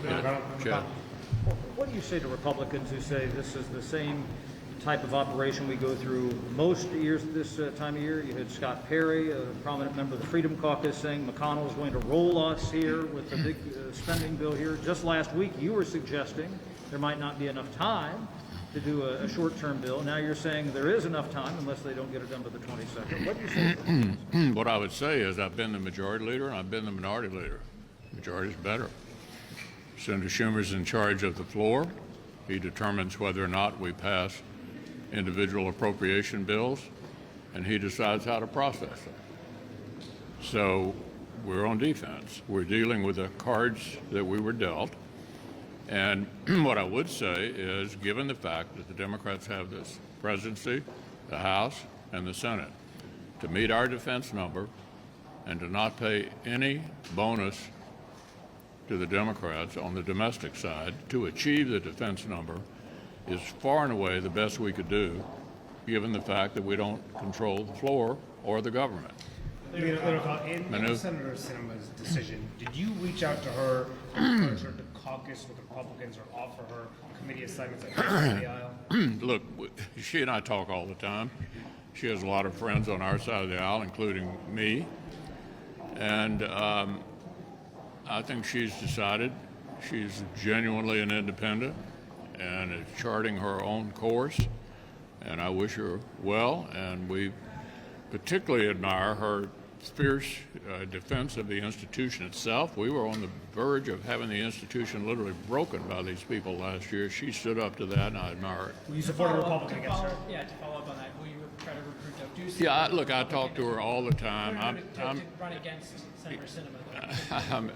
Chad. What do you say to Republicans who say this is the same type of operation we go through most years this time of year? You had Scott Perry, a prominent member of the Freedom Caucus, saying McConnell is going to roll us here with the big spending bill here. Just last week, you were suggesting there might not be enough time to do a short-term bill. Now you're saying there is enough time unless they don't get it done by the 22nd. What do you say to that? What I would say is I've been the majority leader and I've been the minority leader. Majority is better. Senator Schumer's in charge of the floor. He determines whether or not we pass individual appropriation bills, and he decides how to process them. So we're on defense. We're dealing with the cards that we were dealt. And what I would say is, given the fact that the Democrats have this presidency, the House, and the Senate, to meet our defense number and to not pay any bonus to the Democrats on the domestic side to achieve the defense number is far and away the best we could do, given the fact that we don't control the floor or the government. In Senator Sinema's decision, did you reach out to her, encourage her to caucus with Republicans, or offer her committee assignments at the end of the aisle? Look, she and I talk all the time. She has a lot of friends on our side of the aisle, including me. And I think she's decided she's genuinely an independent and is charting her own course. And I wish her well. And we particularly admire her fierce defense of the institution itself. We were on the verge of having the institution literally broken by these people last year. She stood up to that, and I admire it. Will you support a Republican against her? Yeah, to follow up on that, will you try to recruit Doug Ducey? Yeah, look, I talk to her all the time. To run against Senator Sinema.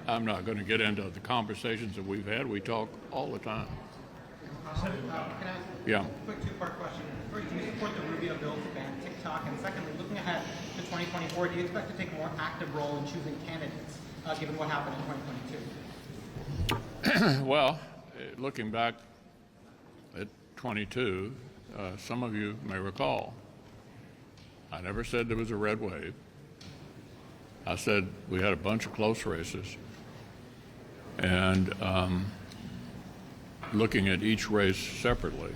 I'm not going to get into the conversations that we've had. We talk all the time. Can I ask Yeah. a quick two-part question? First, do you support the Rubio bill to ban TikTok? And secondly, looking ahead to 2024, do you expect to take a more active role in choosing candidates, given what happened in 2022? Well, looking back at 22, some of you may recall, I never said there was a red wave. I said we had a bunch of close races. And looking at each race separately,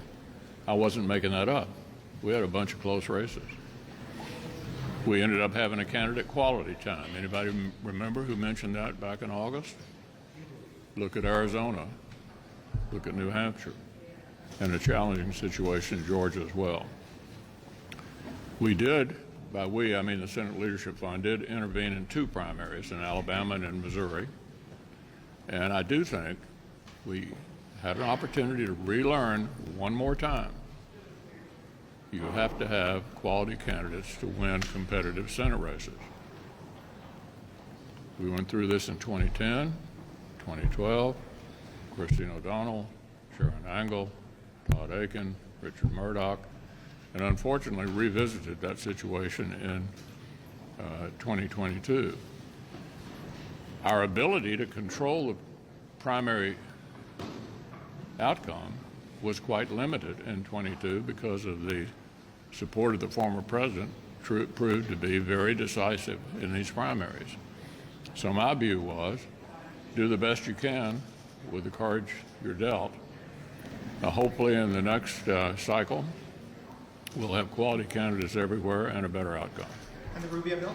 I wasn't making that up. We had a bunch of close races. We ended up having a candidate quality time. Anybody remember who mentioned that back in August? Look at Arizona. Look at New Hampshire. And a challenging situation in Georgia as well. We did, by we, I mean the Senate Leadership Fund, did intervene in two primaries, in Alabama and in Missouri. And I do think we had an opportunity to relearn one more time. You have to have quality candidates to win competitive Senate races. We went through this in 2010, 2012, Christine O'Donnell, Sharon Angle, Todd Aiken, Richard Murdoch, and unfortunately revisited that situation in 2022. Our ability to control the primary outcome was quite limited in 22 because of the support of the former president proved to be very decisive in these primaries. So my view was, do the best you can with the cards you're dealt. Now, hopefully in the next cycle, we'll have quality candidates everywhere and a better outcome. And the Rubio bill?